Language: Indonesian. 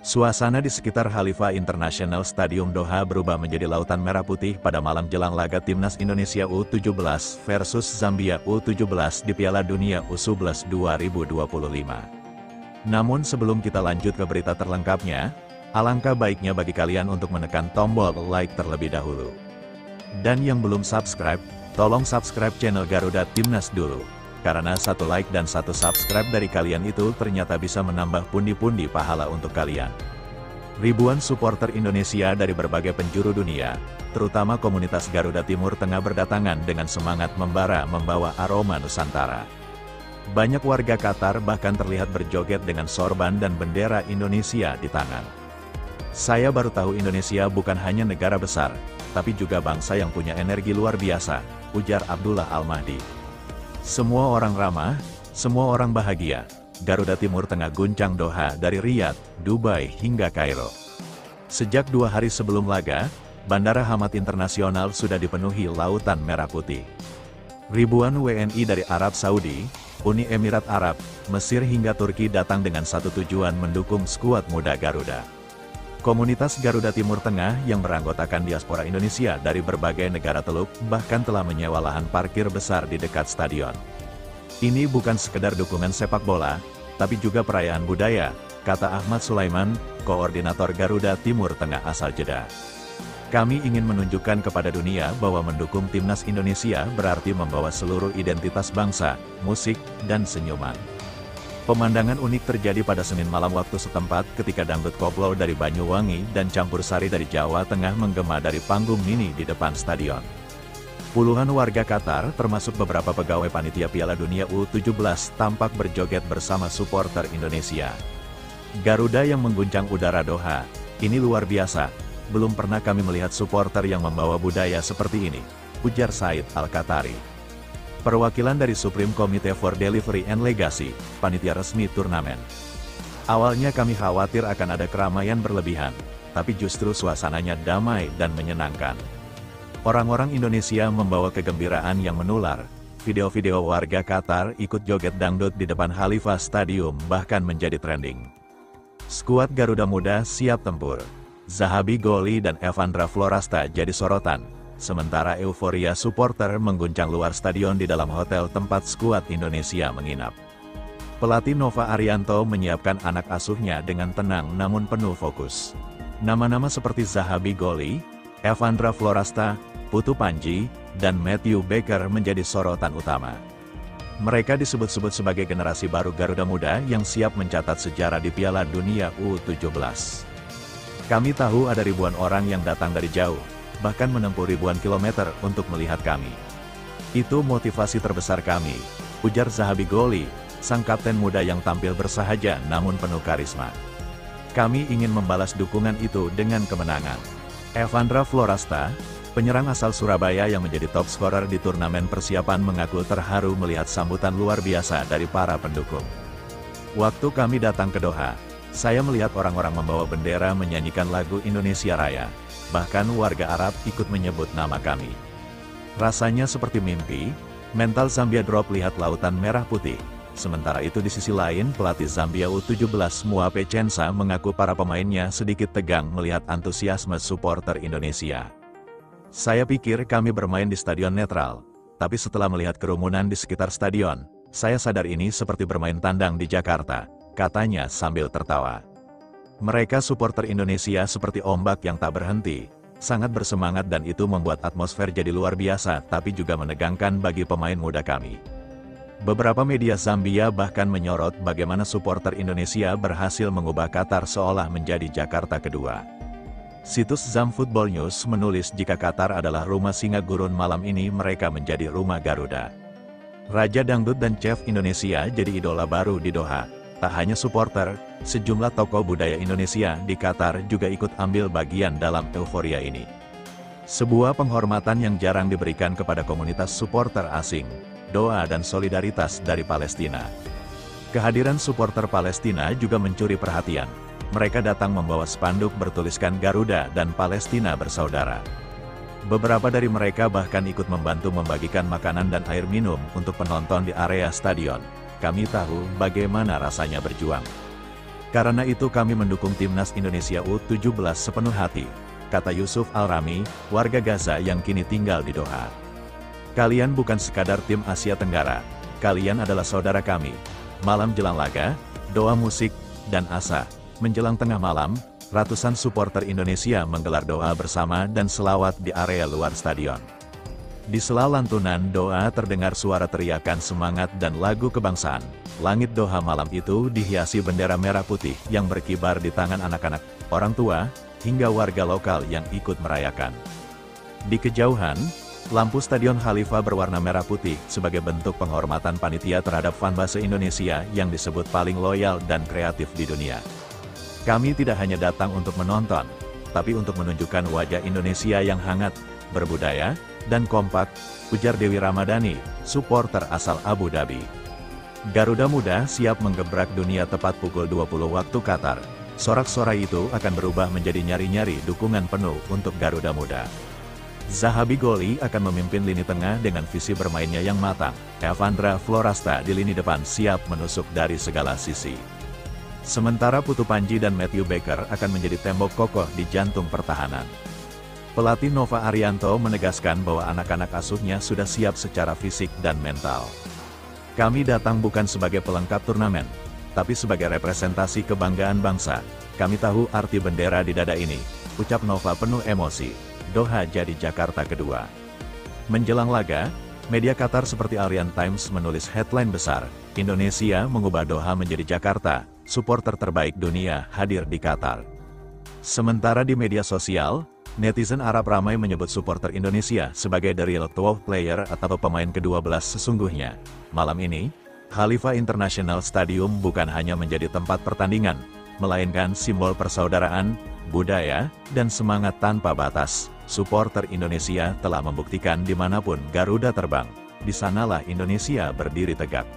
Suasana di sekitar Khalifa International Stadium Doha berubah menjadi lautan merah putih pada malam jelang laga Timnas Indonesia U17 versus Zambia U17 di Piala Dunia U17 2025. Namun sebelum kita lanjut ke berita terlengkapnya, alangkah baiknya bagi kalian untuk menekan tombol like terlebih dahulu. Dan yang belum subscribe, tolong subscribe channel Garuda Timnas dulu. Karena satu like dan satu subscribe dari kalian itu ternyata bisa menambah pundi-pundi pahala untuk kalian. Ribuan supporter Indonesia dari berbagai penjuru dunia, terutama komunitas Garuda Timur Tengah berdatangan dengan semangat membara membawa aroma Nusantara. Banyak warga Qatar bahkan terlihat berjoget dengan sorban dan bendera Indonesia di tangan. Saya baru tahu Indonesia bukan hanya negara besar, tapi juga bangsa yang punya energi luar biasa, ujar Abdullah Al-Mahdi. Semua orang ramah, semua orang bahagia. Garuda Timur Tengah guncang Doha dari Riyadh, Dubai hingga Kairo. Sejak 2 hari sebelum laga, Bandara Hamad Internasional sudah dipenuhi lautan merah putih. Ribuan WNI dari Arab Saudi, Uni Emirat Arab, Mesir hingga Turki datang dengan satu tujuan mendukung skuad muda Garuda. Komunitas Garuda Timur Tengah yang beranggotakan diaspora Indonesia dari berbagai negara teluk bahkan telah menyewa lahan parkir besar di dekat stadion. Ini bukan sekedar dukungan sepak bola, tapi juga perayaan budaya, kata Ahmad Sulaiman, koordinator Garuda Timur Tengah asal Jeddah. Kami ingin menunjukkan kepada dunia bahwa mendukung Timnas Indonesia berarti membawa seluruh identitas bangsa, musik, dan senyuman. Pemandangan unik terjadi pada Senin malam waktu setempat ketika dangdut koplo dari Banyuwangi dan campur sari dari Jawa Tengah menggema dari panggung mini di depan stadion. Puluhan warga Qatar, termasuk beberapa pegawai panitia Piala Dunia U17, tampak berjoget bersama supporter Indonesia. Garuda yang mengguncang udara Doha, ini luar biasa, belum pernah kami melihat supporter yang membawa budaya seperti ini, ujar Said Al-Qatari. Perwakilan dari Supreme Committee for Delivery and Legacy, panitia resmi turnamen. Awalnya kami khawatir akan ada keramaian berlebihan, tapi justru suasananya damai dan menyenangkan. Orang-orang Indonesia membawa kegembiraan yang menular. Video-video warga Qatar ikut joget dangdut di depan Khalifa Stadium bahkan menjadi trending. Skuad Garuda Muda siap tempur. Zahabi Goli dan Evandra Florasta jadi sorotan. Sementara euforia supporter mengguncang luar stadion di dalam hotel tempat skuad Indonesia menginap. Pelatih Nova Arianto menyiapkan anak asuhnya dengan tenang namun penuh fokus. Nama-nama seperti Zahabi Goli, Evandra Florasta, Putu Panji, dan Matthew Baker menjadi sorotan utama. Mereka disebut-sebut sebagai generasi baru Garuda Muda yang siap mencatat sejarah di Piala Dunia U17. Kami tahu ada ribuan orang yang datang dari jauh, bahkan menempuh ribuan kilometer untuk melihat kami. Itu motivasi terbesar kami, ujar Zahabi Goli, sang kapten muda yang tampil bersahaja namun penuh karisma. Kami ingin membalas dukungan itu dengan kemenangan. Evandra Florasta, penyerang asal Surabaya yang menjadi top scorer di turnamen persiapan mengaku terharu melihat sambutan luar biasa dari para pendukung. Waktu kami datang ke Doha, saya melihat orang-orang membawa bendera menyanyikan lagu Indonesia Raya. Bahkan warga Arab ikut menyebut nama kami. Rasanya seperti mimpi, mental Zambia drop lihat lautan merah putih. Sementara itu di sisi lain pelatih Zambia U17 Moape Censa mengaku para pemainnya sedikit tegang melihat antusiasme supporter Indonesia. Saya pikir kami bermain di stadion netral, tapi setelah melihat kerumunan di sekitar stadion, saya sadar ini seperti bermain tandang di Jakarta, katanya sambil tertawa. Mereka supporter Indonesia seperti ombak yang tak berhenti, sangat bersemangat dan itu membuat atmosfer jadi luar biasa tapi juga menegangkan bagi pemain muda kami. Beberapa media Zambia bahkan menyorot bagaimana supporter Indonesia berhasil mengubah Qatar seolah menjadi Jakarta kedua. Situs Zam Football News menulis jika Qatar adalah rumah singa gurun malam ini mereka menjadi rumah Garuda. Raja Dangdut dan Chef Indonesia jadi idola baru di Doha. Tak hanya supporter, sejumlah tokoh budaya Indonesia di Qatar juga ikut ambil bagian dalam euforia ini. Sebuah penghormatan yang jarang diberikan kepada komunitas supporter asing, doa dan solidaritas dari Palestina. Kehadiran supporter Palestina juga mencuri perhatian. Mereka datang membawa spanduk bertuliskan Garuda dan Palestina bersaudara. Beberapa dari mereka bahkan ikut membantu membagikan makanan dan air minum untuk penonton di area stadion. Kami tahu bagaimana rasanya berjuang. Karena itu kami mendukung Timnas Indonesia U17 sepenuh hati, kata Yusuf Al-Rami, warga Gaza yang kini tinggal di Doha. Kalian bukan sekadar tim Asia Tenggara, kalian adalah saudara kami. Malam jelang laga, doa musik, dan asa. Menjelang tengah malam, ratusan supporter Indonesia menggelar doa bersama dan selawat di area luar stadion. Di sela lantunan doa terdengar suara teriakan semangat dan lagu kebangsaan. Langit Doha malam itu dihiasi bendera merah putih yang berkibar di tangan anak-anak, orang tua, hingga warga lokal yang ikut merayakan. Di kejauhan, lampu Stadion Khalifa berwarna merah putih sebagai bentuk penghormatan panitia terhadap fanbase Indonesia yang disebut paling loyal dan kreatif di dunia. Kami tidak hanya datang untuk menonton, tapi untuk menunjukkan wajah Indonesia yang hangat, berbudaya, dan kompak, ujar Dewi Ramadhani, supporter asal Abu Dhabi. Garuda Muda siap menggebrak dunia tepat pukul 20 waktu Qatar. Sorak-sorai itu akan berubah menjadi nyari-nyari dukungan penuh untuk Garuda Muda. Zahabi Goli akan memimpin lini tengah dengan visi bermainnya yang matang. Evandra Florasta di lini depan siap menusuk dari segala sisi. Sementara Putu Panji dan Matthew Baker akan menjadi tembok kokoh di jantung pertahanan. Pelatih Nova Arianto menegaskan bahwa anak-anak asuhnya sudah siap secara fisik dan mental. Kami datang bukan sebagai pelengkap turnamen, tapi sebagai representasi kebanggaan bangsa. Kami tahu arti bendera di dada ini, ucap Nova penuh emosi. Doha jadi Jakarta kedua. Menjelang laga, media Qatar seperti Aryan Times menulis headline besar, Indonesia mengubah Doha menjadi Jakarta, supporter terbaik dunia hadir di Qatar. Sementara di media sosial, netizen Arab ramai menyebut supporter Indonesia sebagai the real 12 player atau pemain ke-12 sesungguhnya. Malam ini, Khalifa International Stadium bukan hanya menjadi tempat pertandingan, melainkan simbol persaudaraan, budaya, dan semangat tanpa batas. Supporter Indonesia telah membuktikan dimanapun Garuda terbang, di sanalah Indonesia berdiri tegak.